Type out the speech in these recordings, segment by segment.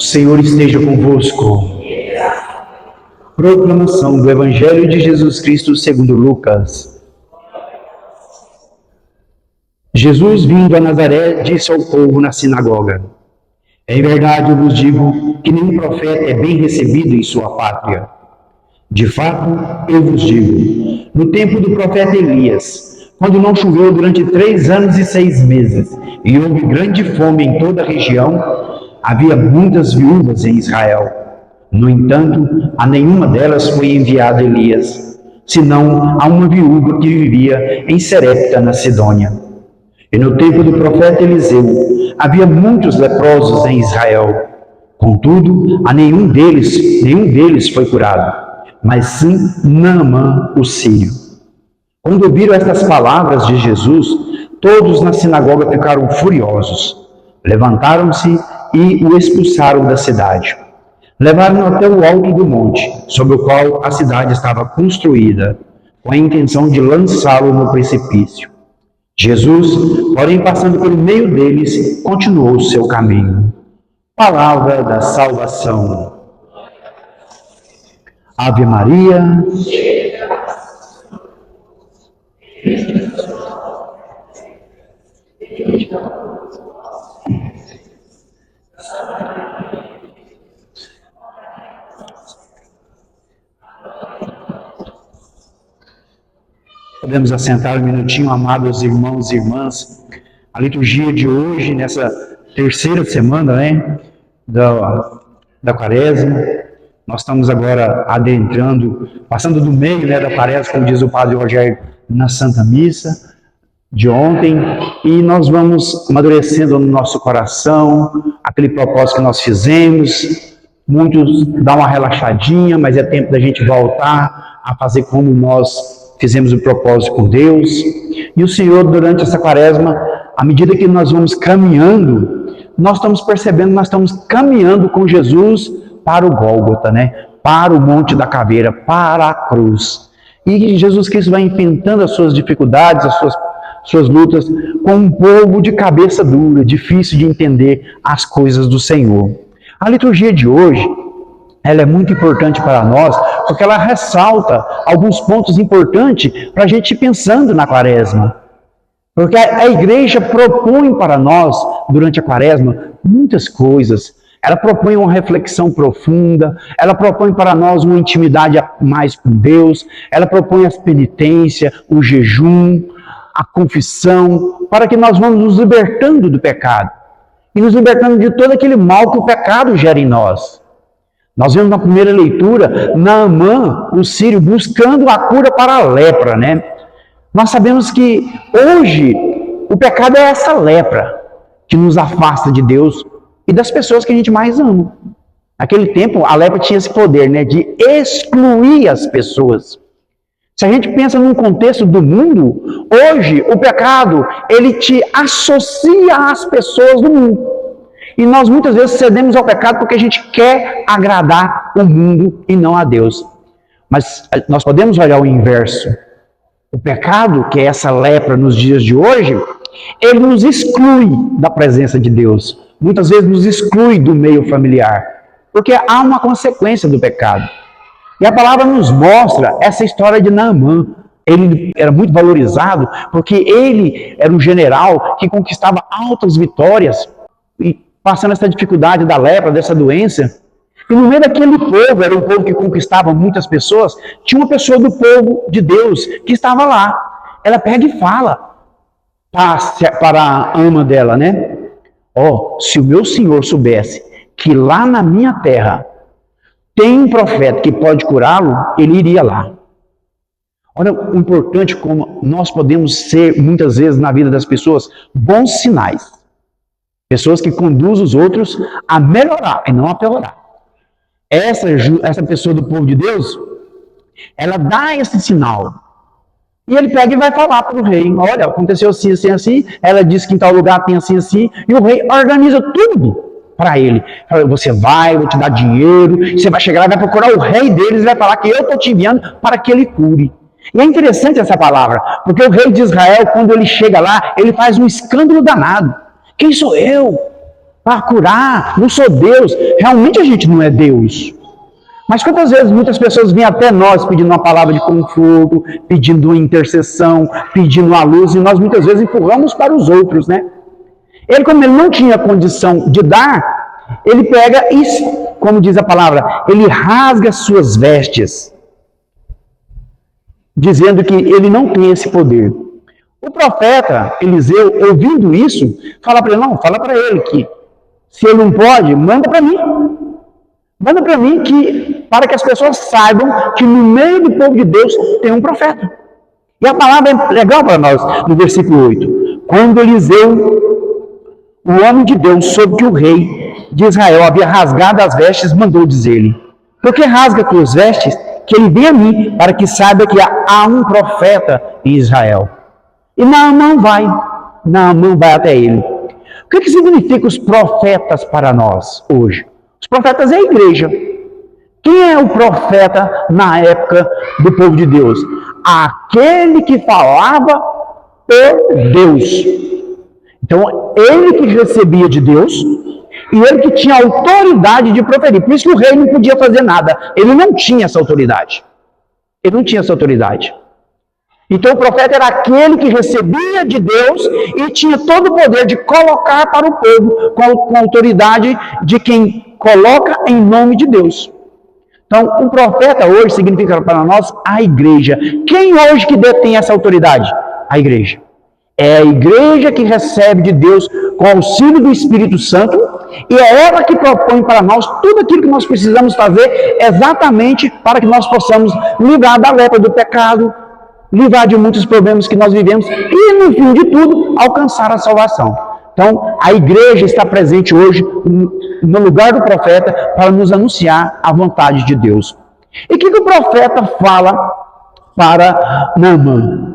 Senhor esteja convosco. Proclamação do Evangelho de Jesus Cristo segundo Lucas. Jesus, vindo a Nazaré, disse ao povo na sinagoga: em verdade eu vos digo que nenhum profeta é bem recebido em sua pátria. De fato, eu vos digo, no tempo do profeta Elias, quando não choveu durante 3 anos e 6 meses, e houve grande fome em toda a região, havia muitas viúvas em Israel. No entanto, a nenhuma delas foi enviado Elias, senão a uma viúva que vivia em Serepta, na Sidônia. E no tempo do profeta Eliseu, havia muitos leprosos em Israel. Contudo, a nenhum deles foi curado, mas sim Naamã, o sírio. Quando ouviram estas palavras de Jesus, todos na sinagoga ficaram furiosos. Levantaram-se e o expulsaram da cidade. Levaram-no até o alto do monte, sobre o qual a cidade estava construída, com a intenção de lançá-lo no precipício. Jesus, porém, passando pelo meio deles, continuou o seu caminho. Palavra da salvação. Ave Maria. Podemos assentar um minutinho, amados irmãos e irmãs. A liturgia de hoje, nessa terceira semana, da Quaresma, nós estamos agora adentrando, passando do meio, da Quaresma, como diz o Padre Rogério, na Santa Missa de ontem, e nós vamos amadurecendo no nosso coração aquele propósito que nós fizemos. Muitos dão uma relaxadinha, mas é tempo da gente voltar a fazer como nós fizemos o propósito com Deus. E o Senhor, durante essa Quaresma, à medida que nós vamos caminhando, nós estamos percebendo que nós estamos caminhando com Jesus para o Gólgota, para o Monte da Caveira, para a cruz. E Jesus Cristo vai enfrentando as suas dificuldades, as suas lutas, com um povo de cabeça dura, difícil de entender as coisas do Senhor. A liturgia de hoje, ela é muito importante para nós, porque ela ressalta alguns pontos importantes para a gente ir pensando na Quaresma. Porque a igreja propõe para nós, durante a Quaresma, muitas coisas. Ela propõe uma reflexão profunda, ela propõe para nós uma intimidade mais com Deus, ela propõe as penitências, o jejum, a confissão, para que nós vamos nos libertando do pecado e nos libertando de todo aquele mal que o pecado gera em nós. Nós vemos na primeira leitura Naamã, o sírio, buscando a cura para a lepra, Nós sabemos que hoje o pecado é essa lepra que nos afasta de Deus e das pessoas que a gente mais ama. Naquele tempo, a lepra tinha esse poder, de excluir as pessoas. Se a gente pensa num contexto do mundo, hoje o pecado, ele te associa às pessoas do mundo. E nós muitas vezes cedemos ao pecado porque a gente quer agradar o mundo e não a Deus. Mas nós podemos olhar o inverso. O pecado, que é essa lepra nos dias de hoje, ele nos exclui da presença de Deus. Muitas vezes nos exclui do meio familiar. Porque há uma consequência do pecado. E a palavra nos mostra essa história de Naamã. Ele era muito valorizado porque ele era um general que conquistava altas vitórias e passando essa dificuldade da lepra, dessa doença. E no meio daquele povo, era um povo que conquistava muitas pessoas, tinha uma pessoa do povo de Deus que estava lá. Ela pega e fala para a ama dela, se o meu senhor soubesse que lá na minha terra tem um profeta que pode curá-lo, ele iria lá. Olha o importante como nós podemos ser, muitas vezes, na vida das pessoas, bons sinais. Pessoas que conduzem os outros a melhorar e não a piorar. Essa pessoa do povo de Deus, ela dá esse sinal. E ele pega e vai falar para o rei: olha, aconteceu assim, assim, assim. Ela disse que em tal lugar tem assim, assim. E o rei organiza tudo para ele. Você vai, eu vou te dar dinheiro. Você vai chegar lá, vai procurar o rei deles e vai falar que eu estou te enviando para que ele cure. E é interessante essa palavra, porque o rei de Israel, quando ele chega lá, ele faz um escândalo danado. Quem sou eu? para curar, não sou Deus. Realmente a gente não é Deus. Mas quantas vezes muitas pessoas vêm até nós pedindo uma palavra de conforto, pedindo uma intercessão, pedindo uma luz, e nós muitas vezes empurramos para os outros, né? Ele, como ele não tinha condição de dar, ele pega e, como diz a palavra, ele rasga suas vestes, dizendo que ele não tem esse poder. O profeta Eliseu, ouvindo isso, fala para ele, não, fala para ele que se ele não pode, manda para mim. Manda para mim para que as pessoas saibam que no meio do povo de Deus tem um profeta. E a palavra é legal para nós, no versículo 8. Quando Eliseu, o homem de Deus, soube que o rei de Israel havia rasgado as vestes, mandou dizer-lhe, por que rasga tuas vestes? Que ele venha a mim, para que saiba que há um profeta em Israel. E Naamã vai até ele. O que significa os profetas para nós hoje? Os profetas é a igreja. Quem é o profeta na época do povo de Deus? Aquele que falava por Deus. Então, ele que recebia de Deus e ele que tinha autoridade de proferir. Por isso que o rei não podia fazer nada. Ele não tinha essa autoridade. Ele não tinha essa autoridade. Então, o profeta era aquele que recebia de Deus e tinha todo o poder de colocar para o povo com a autoridade de quem coloca em nome de Deus. Então, o profeta hoje significa para nós a igreja. Quem hoje que detém essa autoridade? A igreja. É a igreja que recebe de Deus com auxílio do Espírito Santo e é ela que propõe para nós tudo aquilo que nós precisamos fazer exatamente para que nós possamos livrar da lepra do pecado, livrar de muitos problemas que nós vivemos e, no fim de tudo, alcançar a salvação. Então, a igreja está presente hoje no lugar do profeta para nos anunciar a vontade de Deus. E o que o profeta fala para Naamã?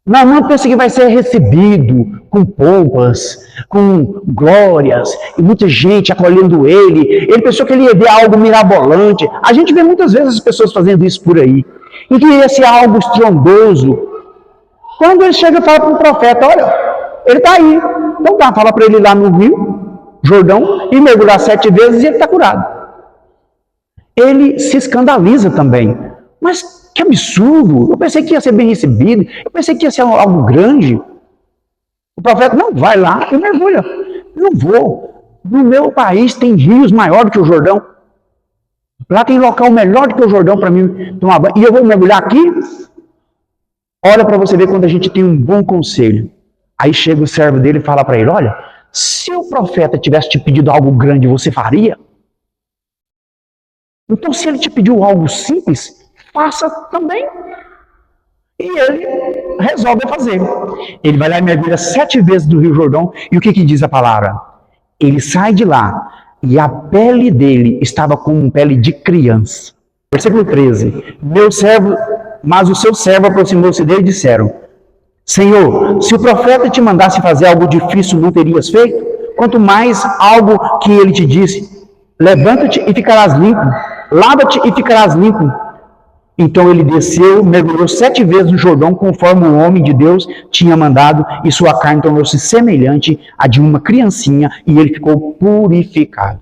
Naamã pensa que vai ser recebido com pompas, com glórias, e muita gente acolhendo ele. Ele pensou que ele ia ver algo mirabolante. A gente vê muitas vezes as pessoas fazendo isso por aí. E que ia ser algo estrondoso. Quando ele chega e fala para o profeta, olha, ele está aí. Então tá, fala para ele ir lá no Rio Jordão e mergulhar 7 vezes e ele está curado. Ele se escandaliza também. Mas que absurdo! Eu pensei que ia ser bem recebido. Eu pensei que ia ser algo grande. O profeta, não, vai lá e mergulha. Eu não vou. No meu país tem rios maiores do que o Jordão. Lá tem local melhor do que o Jordão para mim tomar banho. E eu vou mergulhar aqui? Olha para você ver quando a gente tem um bom conselho. Aí chega o servo dele e fala para ele, olha, se o profeta tivesse te pedido algo grande, você faria? Então se ele te pediu algo simples, faça também. E ele resolve fazer. Ele vai lá e mergulha 7 vezes no Rio Jordão. E o que diz a palavra? Ele sai de lá e a pele dele estava como pele de criança. Versículo 13. Mas o seu servo aproximou-se dele e disseram, Senhor, se o profeta te mandasse fazer algo difícil, não terias feito? Quanto mais algo que ele te disse, levanta-te e ficarás limpo, lava-te e ficarás limpo. Então ele desceu, mergulhou 7 vezes no Jordão, conforme o homem de Deus tinha mandado, e sua carne tornou-se semelhante à de uma criancinha, e ele ficou purificado.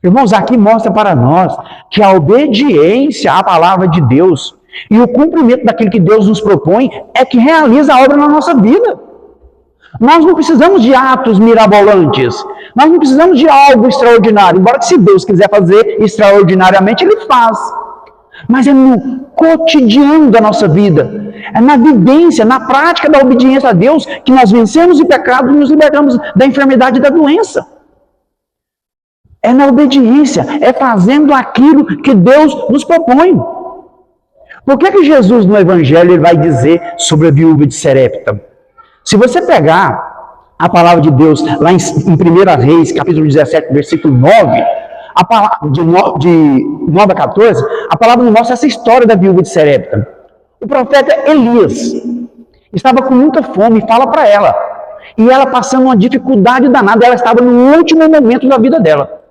Irmãos, aqui mostra para nós que a obediência à palavra de Deus e o cumprimento daquilo que Deus nos propõe é que realiza a obra na nossa vida. Nós não precisamos de atos mirabolantes, nós não precisamos de algo extraordinário, embora que se Deus quiser fazer extraordinariamente, Ele faz. Mas é no cotidiano da nossa vida, é na vivência, na prática da obediência a Deus que nós vencemos o pecado e nos libertamos da enfermidade e da doença. É na obediência, é fazendo aquilo que Deus nos propõe. Por que Jesus no Evangelho ele vai dizer sobre a viúva de Serepta? Se você pegar a palavra de Deus lá em 1 Reis, capítulo 17, versículo 9, a palavra de 9 a 14, a palavra nos mostra essa história da viúva de Serepta. O profeta Elias estava com muita fome e fala para ela. E ela passando uma dificuldade danada, ela estava no último momento da vida dela.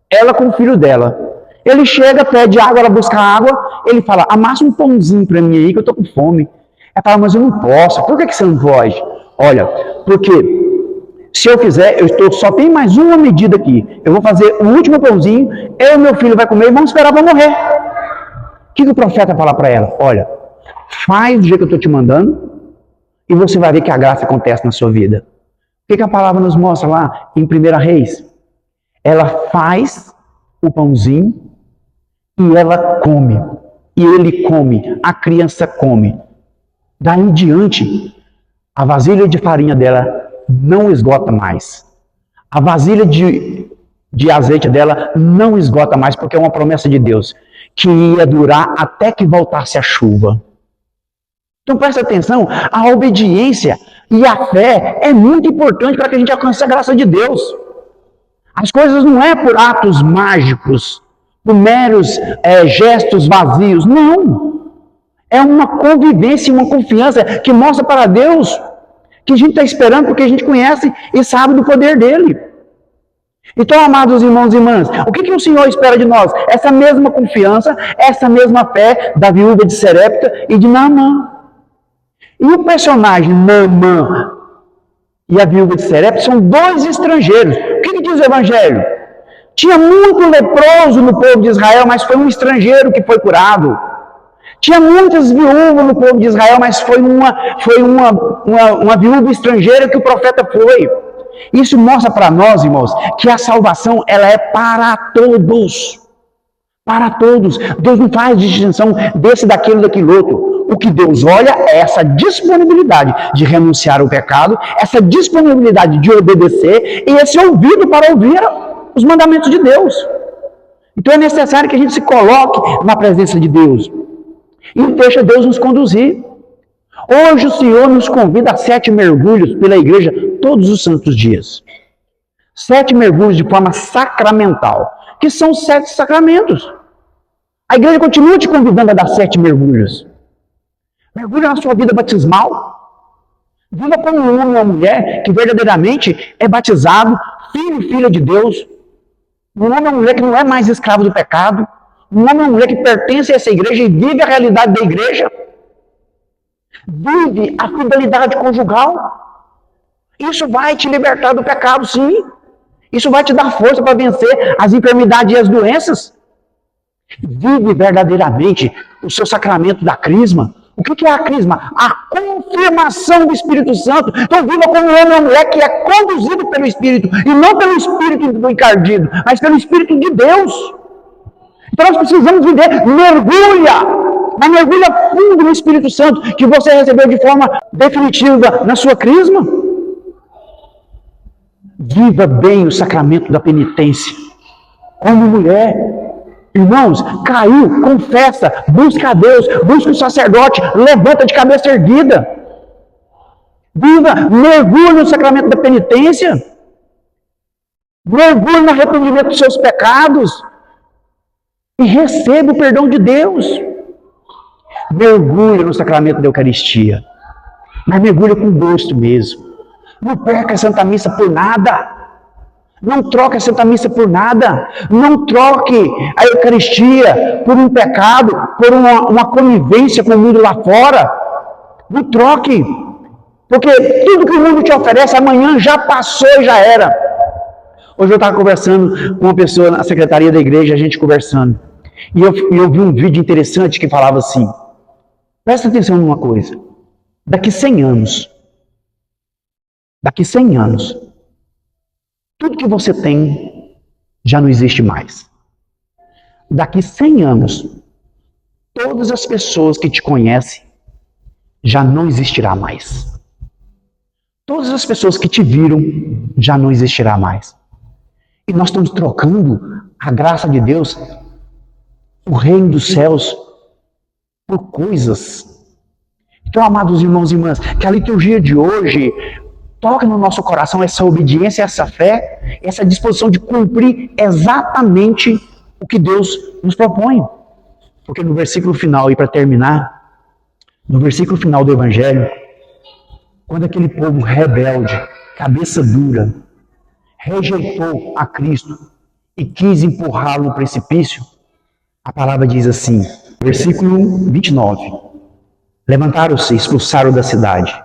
Ela com o filho dela. Ele chega, pede água, ela busca água, ele fala, amassa um pãozinho para mim aí que eu estou com fome. Ela fala, mas eu não posso. Por que você não pode? Olha, porque Se eu fizer, só tem mais uma medida aqui. Eu vou fazer o último pãozinho, eu e meu filho vai comer e vamos esperar para morrer. O que o profeta fala para ela? Olha, faz do jeito que eu estou te mandando e você vai ver que a graça acontece na sua vida. O que a palavra nos mostra lá em 1 Reis? Ela faz o pãozinho e ela come. E ele come, a criança come. Daí em diante, a vasilha de farinha dela não esgota mais. A vasilha de azeite dela não esgota mais, porque é uma promessa de Deus, que ia durar até que voltasse a chuva. Então presta atenção, a obediência e a fé é muito importante para que a gente alcance a graça de Deus. As coisas não é por atos mágicos, por meros gestos vazios, não. É uma convivência, uma confiança que mostra para Deus que a gente está esperando porque a gente conhece e sabe do poder dele. Então, amados irmãos e irmãs, o que o Senhor espera de nós? Essa mesma confiança, essa mesma fé da viúva de Serepta e de Naamã. E o personagem Naamã e a viúva de Serepta são dois estrangeiros. O que diz o Evangelho? Tinha muito leproso no povo de Israel, mas foi um estrangeiro que foi curado. Tinha muitas viúvas no povo de Israel, mas foi uma viúva estrangeira que o profeta foi. Isso mostra para nós, irmãos, que a salvação ela é para todos. Para todos. Deus não faz distinção desse, daquele, daquele outro. O que Deus olha é essa disponibilidade de renunciar ao pecado, essa disponibilidade de obedecer e esse ouvido para ouvir os mandamentos de Deus. Então é necessário que a gente se coloque na presença de Deus e deixa Deus nos conduzir. Hoje o Senhor nos convida a 7 mergulhos pela igreja todos os santos dias. 7 mergulhos de forma sacramental, que são 7 sacramentos. A igreja continua te convidando a dar 7 mergulhos. Mergulha na sua vida batismal. Viva como um homem ou uma mulher que verdadeiramente é batizado, filho e filha de Deus. Um homem ou uma mulher que não é mais escravo do pecado. Um homem ou uma mulher que pertence a essa igreja e vive a realidade da igreja. Vive a fidelidade conjugal. Isso vai te libertar do pecado, sim. Isso vai te dar força para vencer as enfermidades e as doenças. Vive verdadeiramente o seu sacramento da crisma. O que é a crisma? A confirmação do Espírito Santo. Então viva como um homem ou uma mulher que é conduzido pelo Espírito, e não pelo Espírito do encardido, mas pelo Espírito de Deus. Então nós precisamos viver, mas mergulha fundo no Espírito Santo, que você recebeu de forma definitiva na sua crisma. Viva bem o sacramento da penitência. Como mulher, irmãos, caiu, confessa, busca a Deus, busca o sacerdote, levanta de cabeça erguida. Viva, mergulhe no sacramento da penitência. Mergulhe no arrependimento dos seus pecados. E receba o perdão de Deus. Mergulhe no sacramento da Eucaristia. Mas mergulhe com gosto mesmo. Não perca a Santa Missa por nada. Não troque a Santa Missa por nada. Não troque a Eucaristia por um pecado, por uma conivência com o mundo lá fora. Não troque. Porque tudo que o mundo te oferece amanhã já passou e já era. Hoje eu estava conversando com uma pessoa na secretaria da igreja, a gente conversando. E eu vi um vídeo interessante que falava assim: presta atenção numa coisa. Daqui 100 anos, tudo que você tem já não existe mais. Daqui 100 anos, todas as pessoas que te conhecem já não existirá mais. Todas as pessoas que te viram já não existirá mais. E nós estamos trocando a graça de Deus, o reino dos céus, por coisas. Então, amados irmãos e irmãs, que a liturgia de hoje toque no nosso coração essa obediência, essa fé, essa disposição de cumprir exatamente o que Deus nos propõe. Porque no versículo final, e para terminar, no versículo final do Evangelho, quando aquele povo rebelde, cabeça dura, rejeitou a Cristo e quis empurrá-lo no precipício, a palavra diz assim, versículo 29, levantaram-se, expulsaram da cidade,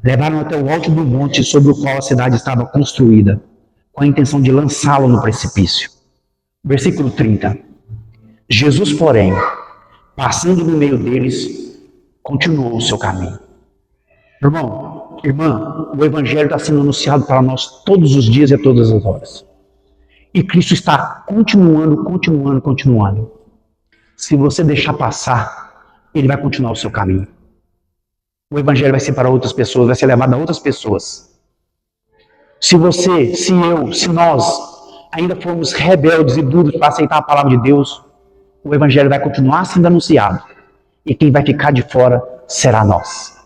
Levaram até o alto do monte sobre o qual a cidade estava construída, com a intenção de lançá-lo no precipício. Versículo 30. Jesus, porém, passando no meio deles, continuou o seu caminho. Irmão, irmã, o Evangelho está sendo anunciado para nós todos os dias e a todas as horas. E Cristo está continuando. Se você deixar passar, Ele vai continuar o seu caminho. O Evangelho vai ser para outras pessoas, vai ser levado a outras pessoas. Se você, se eu, se nós ainda formos rebeldes e duros para aceitar a palavra de Deus, o Evangelho vai continuar sendo anunciado. E quem vai ficar de fora será nós.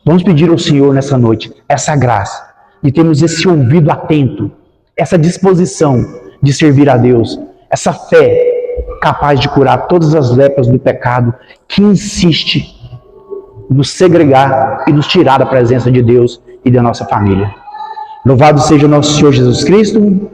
Vamos pedir ao Senhor nessa noite essa graça, de termos esse ouvido atento, essa disposição de servir a Deus, essa fé capaz de curar todas as lepras do pecado que insiste nos segregar e nos tirar da presença de Deus e da nossa família. Louvado seja o nosso Senhor Jesus Cristo.